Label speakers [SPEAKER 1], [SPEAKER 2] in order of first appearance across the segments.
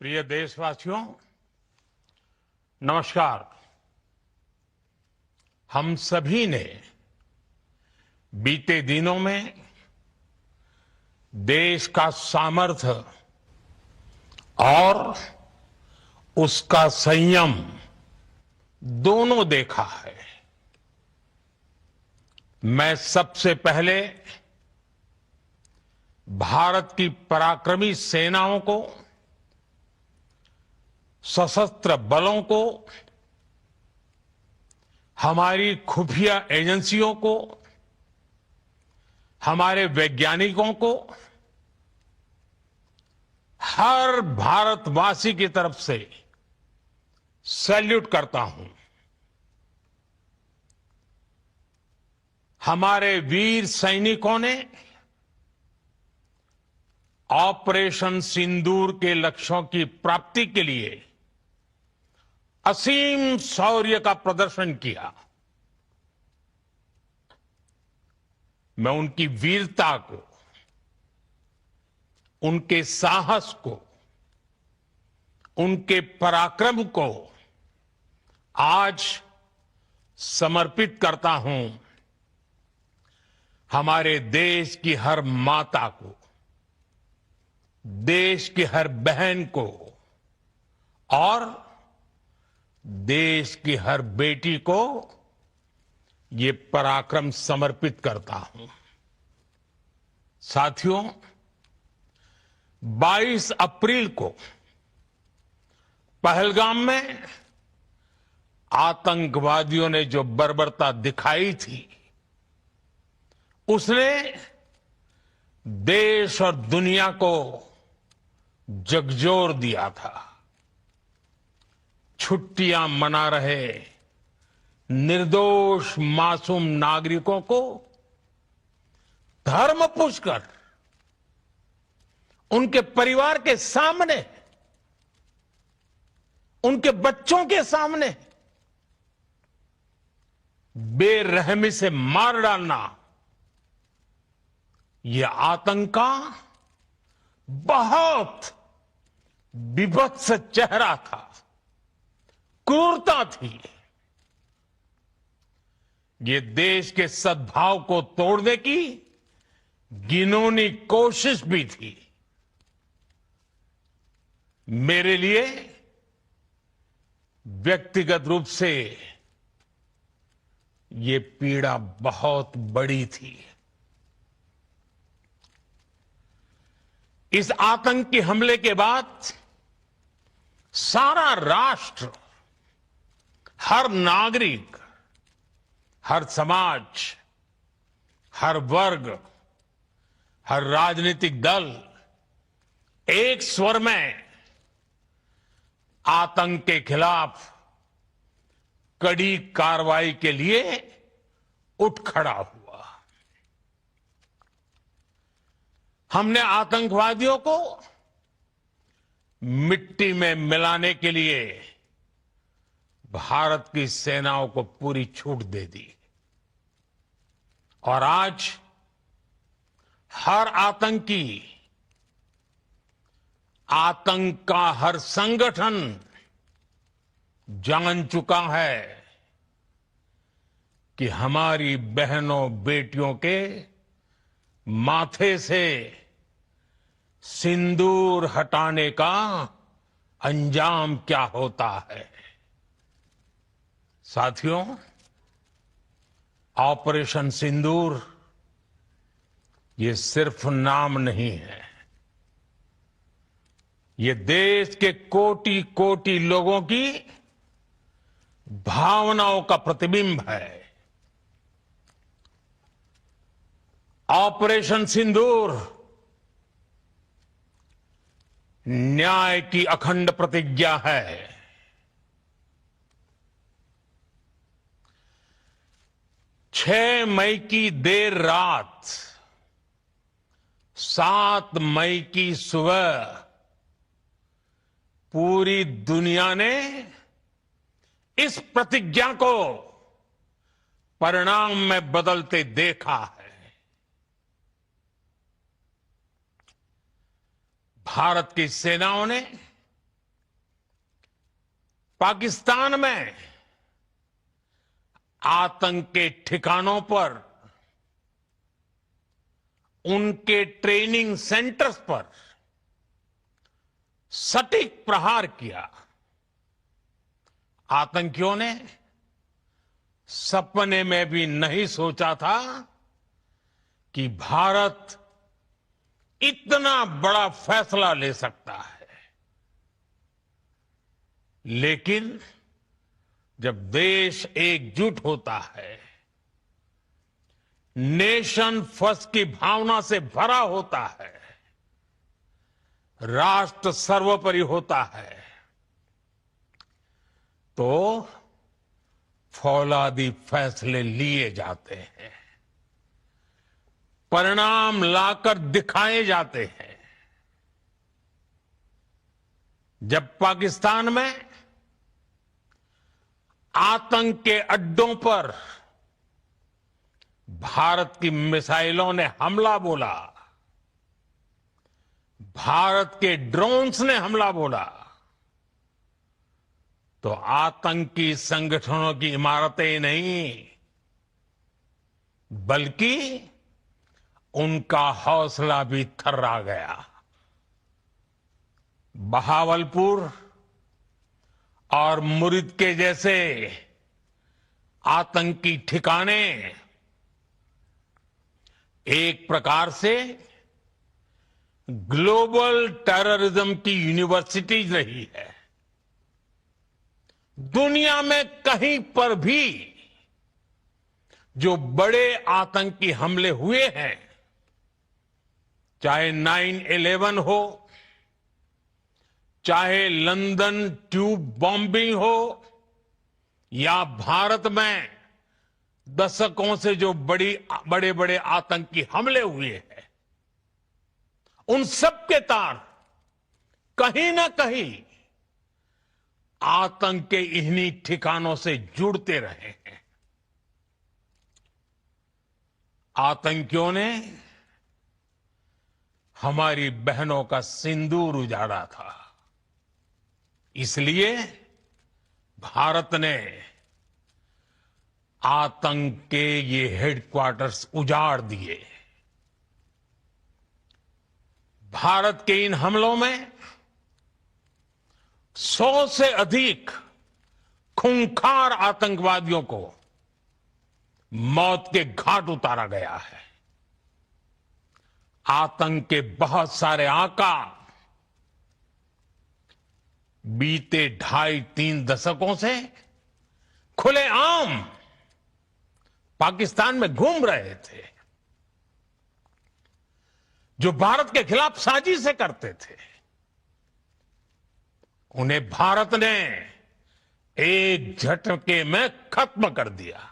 [SPEAKER 1] प्रिय देशवासियों, नमस्कार। हम सभी ने बीते दिनों में देश का सामर्थ्य और उसका संयम दोनों देखा है। मैं सबसे पहले भारत की पराक्रमी सेनाओं को, सशस्त्र बलों को, हमारी खुफिया एजेंसियों को, हमारे वैज्ञानिकों को, हर भारतवासी की तरफ से सैल्यूट करता हूं। हमारे वीर सैनिकों ने ऑपरेशन सिंदूर के लक्ष्यों की प्राप्ति के लिए असीम शौर्य का प्रदर्शन किया। मैं उनकी वीरता को, उनके साहस को, उनके पराक्रम को आज समर्पित करता हूं हमारे देश की हर माता को, देश की हर बहन को और देश की हर बेटी को ये पराक्रम समर्पित करता हूं। साथियों, 22 अप्रैल को पहलगाम में आतंकवादियों ने जो बर्बरता दिखाई थी, उसने देश और दुनिया को झकझोर दिया था। छुट्टियां मना रहे निर्दोष मासूम नागरिकों को धर्म पूछकर उनके परिवार के सामने, उनके बच्चों के सामने बेरहमी से मार डालना, यह आतंक का बहुत विभत्स चेहरा था, क्रूरता थी। ये देश के सद्भाव को तोड़ने की घिनौनी कोशिश भी थी। मेरे लिए व्यक्तिगत रूप से ये पीड़ा बहुत बड़ी थी। इस आतंकी हमले के बाद सारा राष्ट्र, हर नागरिक, हर समाज, हर वर्ग, हर राजनीतिक दल एक स्वर में आतंक के खिलाफ कड़ी कार्रवाई के लिए उठ खड़ा हुआ। हमने आतंकवादियों को मिट्टी में मिलाने के लिए भारत की सेनाओं को पूरी छूट दे दी और आज हर आतंकी, आतंक का हर संगठन जान चुका है कि हमारी बहनों बेटियों के माथे से सिंदूर हटाने का अंजाम क्या होता है। साथियों, ऑपरेशन सिंदूर ये सिर्फ नाम नहीं है, ये देश के कोटि कोटि लोगों की भावनाओं का प्रतिबिंब है। ऑपरेशन सिंदूर न्याय की अखंड प्रतिज्ञा है। 6 मई की देर रात, 7 मई की सुबह पूरी दुनिया ने इस प्रतिज्ञा को परिणाम में बदलते देखा है। भारत की सेनाओं ने पाकिस्तान में आतंक के ठिकानों पर, उनके ट्रेनिंग सेंटर्स पर सटीक प्रहार किया। आतंकियों ने सपने में भी नहीं सोचा था कि भारत इतना बड़ा फैसला ले सकता है। लेकिन जब देश एकजुट होता है, नेशन फर्स्ट की भावना से भरा होता है, राष्ट्र सर्वोपरि होता है, तो फौलादी फैसले लिए जाते हैं, परिणाम लाकर दिखाए जाते हैं। जब पाकिस्तान में आतंक के अड्डों पर भारत की मिसाइलों ने हमला बोला, भारत के ड्रोन्स ने हमला बोला, तो आतंकी संगठनों की इमारतें नहीं, बल्कि उनका हौसला भी थर्रा गया। बहावलपुर और मुरिद के जैसे आतंकी ठिकाने एक प्रकार से ग्लोबल टेररिज्म की यूनिवर्सिटीज रही है। दुनिया में कहीं पर भी जो बड़े आतंकी हमले हुए हैं, चाहे 9/11 हो, चाहे लंदन ट्यूब बॉम्बिंग हो, या भारत में दशकों से जो बड़े बड़े आतंकी हमले हुए हैं, उन सब के तार कहीं ना कहीं आतंक के इन्हीं ठिकानों से जुड़ते रहे हैं। आतंकियों ने हमारी बहनों का सिंदूर उजाड़ा था, इसलिए भारत ने आतंक के ये हेडक्वार्टर्स उजाड़ दिए। भारत के इन हमलों में 100 से अधिक खूंखार आतंकवादियों को मौत के घाट उतारा गया है। आतंक के बहुत सारे आका बीते 2.5-3 दशकों से खुलेआम पाकिस्तान में घूम रहे थे, जो भारत के खिलाफ साजिशें करते थे। उन्हें भारत ने एक झटके में खत्म कर दिया।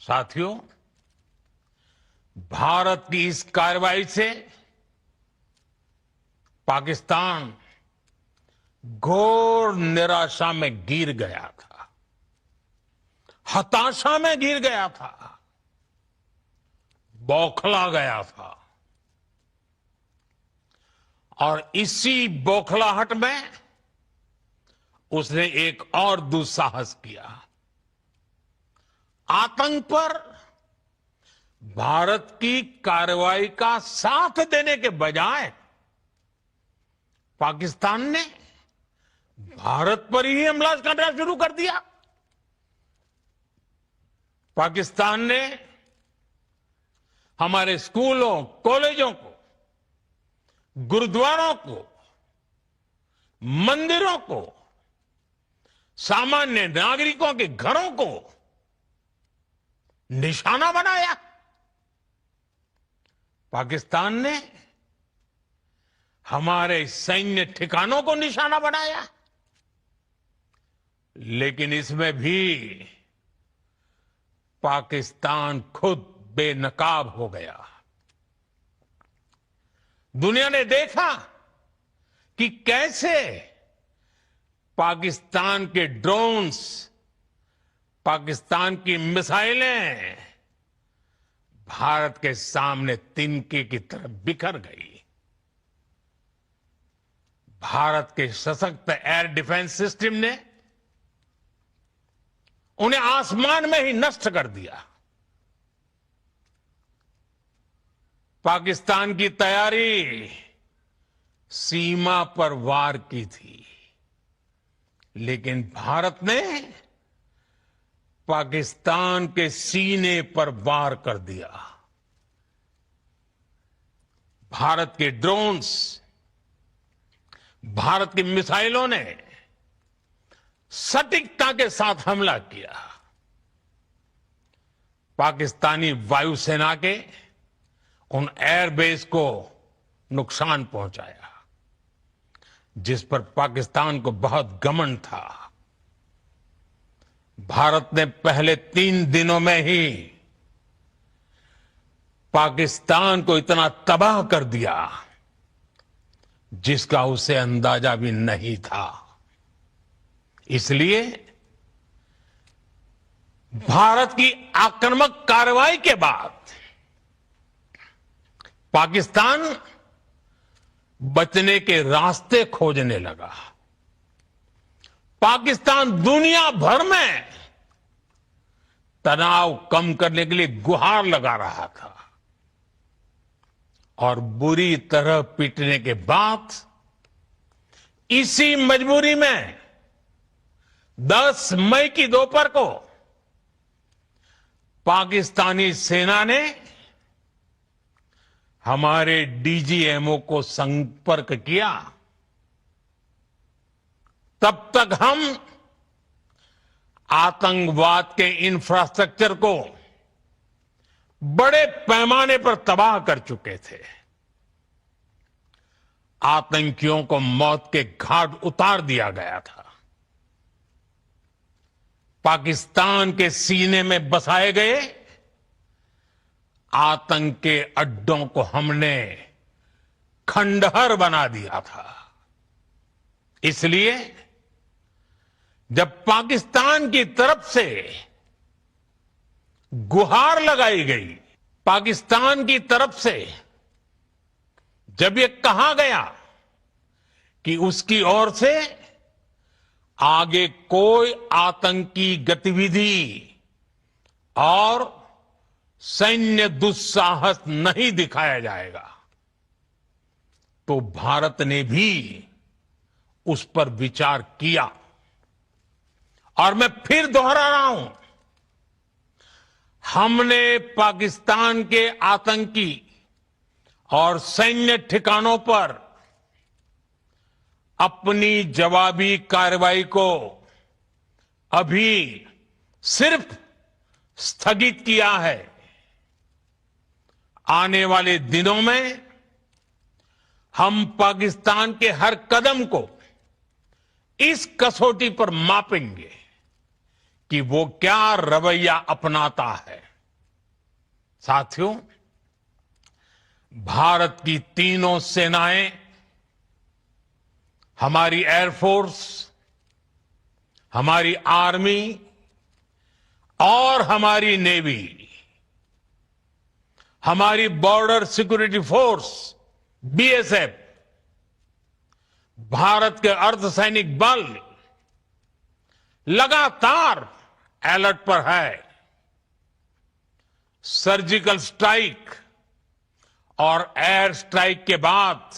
[SPEAKER 1] साथियों, भारत की इस कार्रवाई से पाकिस्तान घोर निराशा में गिर गया था, हताशा में गिर गया था, बौखला गया था। और इसी बौखलाहट में उसने एक और दुस्साहस किया। आतंक पर भारत की कार्रवाई का साथ देने के बजाय पाकिस्तान ने भारत पर ही हमला करना शुरू कर दिया। पाकिस्तान ने हमारे स्कूलों, कॉलेजों को, गुरुद्वारों को, मंदिरों को, सामान्य नागरिकों के घरों को निशाना बनाया। पाकिस्तान ने हमारे सैन्य ठिकानों को निशाना बनाया। लेकिन इसमें भी पाकिस्तान खुद बेनकाब हो गया। दुनिया ने देखा कि कैसे पाकिस्तान के ड्रोन्स, पाकिस्तान की मिसाइलें भारत के सामने तिनके की तरह बिखर गई। भारत के सशक्त एयर डिफेंस सिस्टम ने उन्हें आसमान में ही नष्ट कर दिया। पाकिस्तान की तैयारी सीमा पर वार की थी, लेकिन भारत ने पाकिस्तान के सीने पर वार कर दिया। भारत के ड्रोन्स, भारत की मिसाइलों ने सटीकता के साथ हमला किया। पाकिस्तानी वायुसेना के उन एयरबेस को नुकसान पहुंचाया, जिस पर पाकिस्तान को बहुत घमंड था। भारत ने पहले 3 दिनों में ही पाकिस्तान को इतना तबाह कर दिया जिसका उसे अंदाजा भी नहीं था। इसलिए भारत की आक्रामक कार्रवाई के बाद पाकिस्तान बचने के रास्ते खोजने लगा। पाकिस्तान दुनिया भर में तनाव कम करने के लिए गुहार लगा रहा था और बुरी तरह पीटने के बाद इसी मजबूरी में 10 मई की दोपहर को पाकिस्तानी सेना ने हमारे डीजीएमओ को संपर्क किया। तब तक हम आतंकवाद के इंफ्रास्ट्रक्चर को बड़े पैमाने पर तबाह कर चुके थे। आतंकियों को मौत के घाट उतार दिया गया था। पाकिस्तान के सीने में बसाए गए आतंक के अड्डों को हमने खंडहर बना दिया था। इसलिए जब पाकिस्तान की तरफ से गुहार लगाई गई, पाकिस्तान की तरफ से जब ये कहा गया कि उसकी ओर से आगे कोई आतंकी गतिविधि और सैन्य दुस्साहस नहीं दिखाया जाएगा, तो भारत ने भी उस पर विचार किया। और मैं फिर दोहरा रहा हूं, हमने पाकिस्तान के आतंकी और सैन्य ठिकानों पर अपनी जवाबी कार्रवाई को अभी सिर्फ स्थगित किया है। आने वाले दिनों में हम पाकिस्तान के हर कदम को इस कसौटी पर मापेंगे कि वो क्या रवैया अपनाता है। साथियों, भारत की तीनों सेनाएं, हमारी एयरफोर्स, हमारी आर्मी और हमारी नेवी, हमारी border security force BSF, Bharat के अर्धसैनिक बल लगातार अलर्ट पर है। सर्जिकल स्ट्राइक और एयर स्ट्राइक के बाद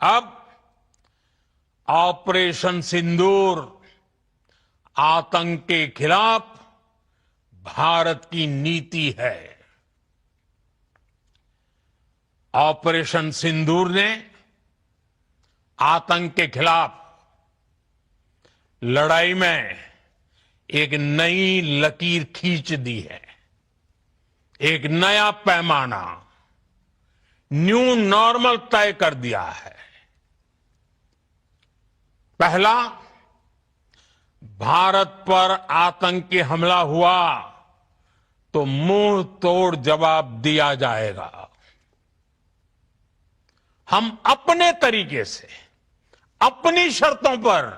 [SPEAKER 1] अब ऑपरेशन सिंदूर आतंक के खिलाफ भारत की नीति है। ऑपरेशन सिंदूर ने आतंक के खिलाफ लड़ाई में एक नई लकीर खींच दी है, एक नया पैमाना, न्यू नॉर्मल तय कर दिया है। पहला, भारत पर आतंकी हमला हुआ तो मुंह तोड़ जवाब दिया जाएगा। हम अपने तरीके से, अपनी शर्तों पर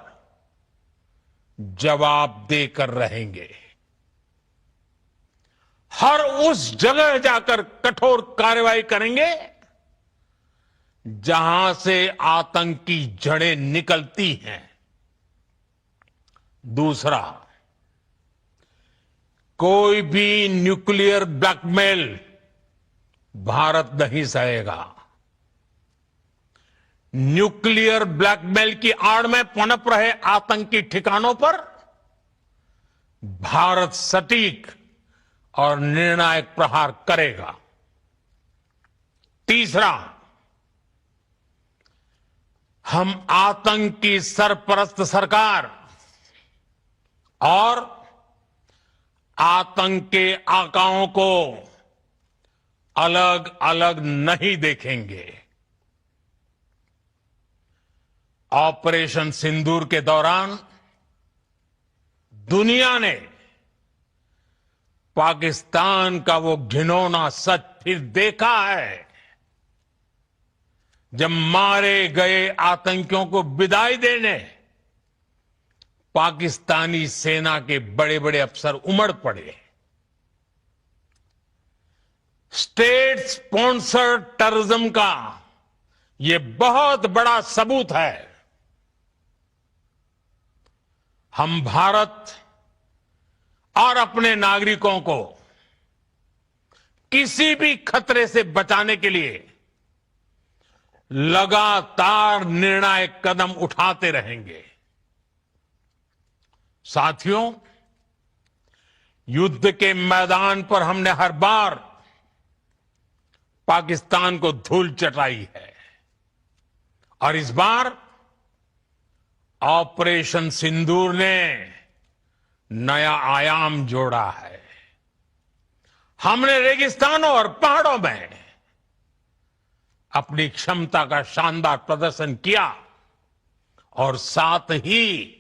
[SPEAKER 1] जवाब देकर रहेंगे। हर उस जगह जाकर कठोर कार्रवाई करेंगे जहां से आतंक की जड़ें निकलती हैं। दूसरा, कोई भी न्यूक्लियर ब्लैकमेल भारत नहीं सहेगा। न्यूक्लियर ब्लैकमेल की आड़ में पनप रहे आतंकी ठिकानों पर भारत सटीक और निर्णायक प्रहार करेगा। तीसरा, हम आतंक की सरपरस्त सरकार और आतंक के आकाओं को अलग अलग नहीं देखेंगे। ऑपरेशन सिंदूर के दौरान दुनिया ने पाकिस्तान का वो घिनौना सच फिर देखा है, जब मारे गए आतंकियों को विदाई देने पाकिस्तानी सेना के बड़े बड़े अफसर उमड़ पड़े। स्टेट स्पॉन्सर्ड टेररिज्म का ये बहुत बड़ा सबूत है। हम भारत और अपने नागरिकों को किसी भी खतरे से बचाने के लिए लगातार निर्णायक कदम उठाते रहेंगे। साथियों, युद्ध के मैदान पर हमने हर बार पाकिस्तान को धूल चटाई है और इस बार ऑपरेशन सिंदूर ने नया आयाम जोड़ा है। हमने रेगिस्तानों और पहाड़ों में अपनी क्षमता का शानदार प्रदर्शन किया और साथ ही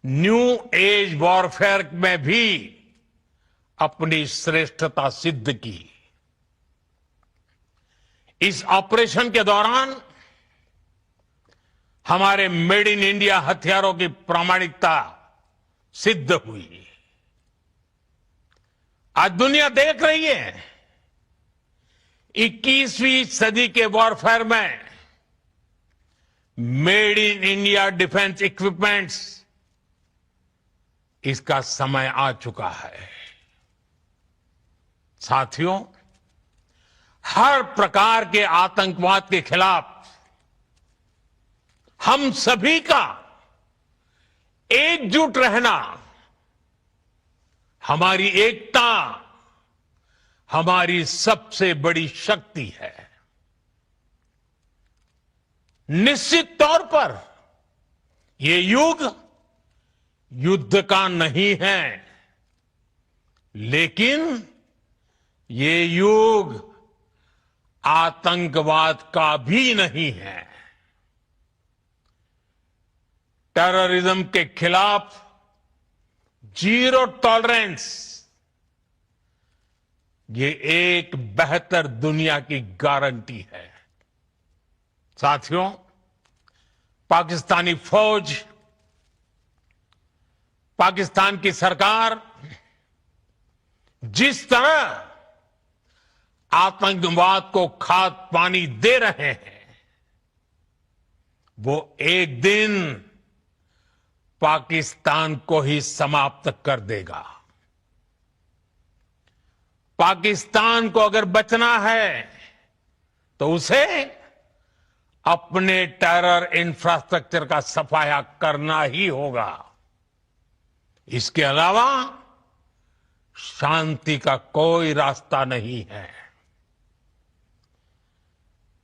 [SPEAKER 1] न्यू एज वॉरफेयर में भी अपनी श्रेष्ठता सिद्ध की। इस ऑपरेशन के दौरान हमारे मेड इन इंडिया हथियारों की प्रामाणिकता सिद्ध हुई। आज दुनिया देख रही है 21वीं सदी के वॉरफेयर में made in India defence equipments, इसका समय आ चुका है। साथियों, हर प्रकार के आतंकवाद के खिलाफ हम सभी का एकजुट रहना, हमारी एकता हमारी सबसे बड़ी शक्ति है। निश्चित तौर पर ये युग युद्ध का नहीं है, लेकिन ये युग आतंकवाद का भी नहीं है। टेररिज्म के खिलाफ जीरो टॉलरेंस, ये एक बेहतर दुनिया की गारंटी है। साथियों, पाकिस्तानी फौज, पाकिस्तान की सरकार जिस तरह आतंकवाद को खाद पानी दे रहे हैं, वो एक दिन पाकिस्तान को ही समाप्त कर देगा। पाकिस्तान को अगर बचना है तो उसे अपने टेरर इंफ्रास्ट्रक्चर का सफाया करना ही होगा। इसके अलावा शांति का कोई रास्ता नहीं है।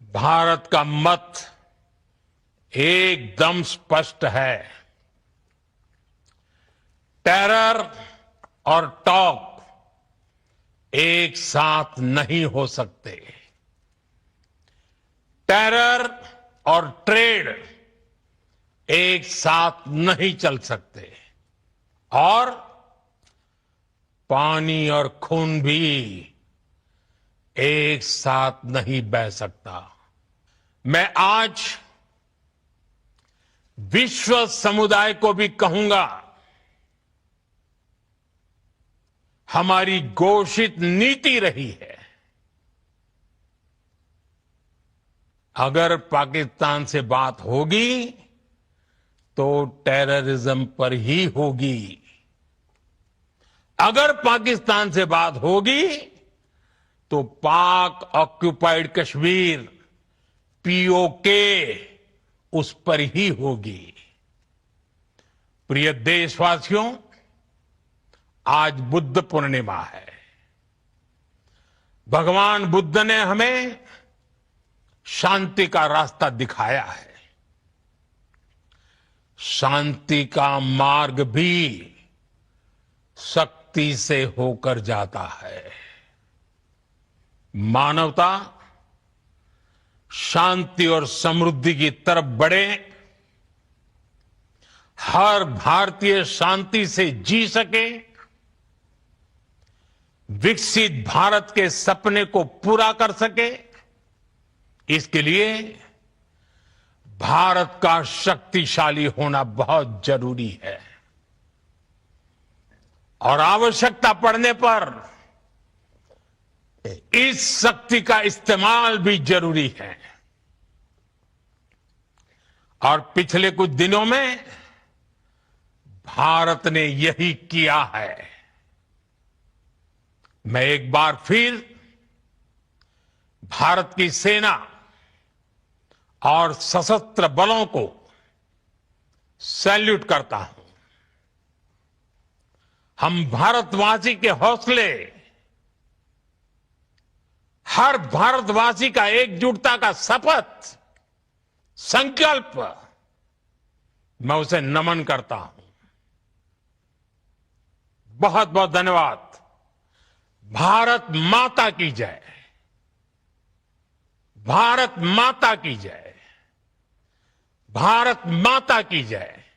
[SPEAKER 1] भारत का मत एकदम स्पष्ट है। टेरर और टॉक एक साथ नहीं हो सकते। टेरर और ट्रेड एक साथ नहीं चल सकते और पानी और खून भी एक साथ नहीं बह सकता। मैं आज विश्व समुदाय को भी कहूंगा, हमारी घोषित नीति रही है अगर पाकिस्तान से बात होगी तो टेररिज्म पर ही होगी। अगर पाकिस्तान से बात होगी तो पाक ऑक्युपाइड कश्मीर पीओके उस पर ही होगी। प्रिय देशवासियों, आज बुद्ध पूर्णिमा है। भगवान बुद्ध ने हमें शांति का रास्ता दिखाया है। शांति का मार्ग भी शक्ति से होकर जाता है। मानवता शांति और समृद्धि की तरफ बढ़े, हर भारतीय शांति से जी सके, विकसित भारत के सपने को पूरा कर सके, इसके लिए भारत का शक्तिशाली होना बहुत जरूरी है। और आवश्यकता पड़ने पर इस शक्ति का इस्तेमाल भी जरूरी है। और पिछले कुछ दिनों में भारत ने यही किया है। मैं एक बार फिर भारत की सेना और सशस्त्र बलों को सैल्यूट करता हूं। हम भारतवासी के हौसले, हर भारतवासी का एकजुटता का शपथ, संकल्प, मैं उसे नमन करता हूं। बहुत बहुत धन्यवाद। भारत माता की जय। भारत माता की जय। भारत माता की जय।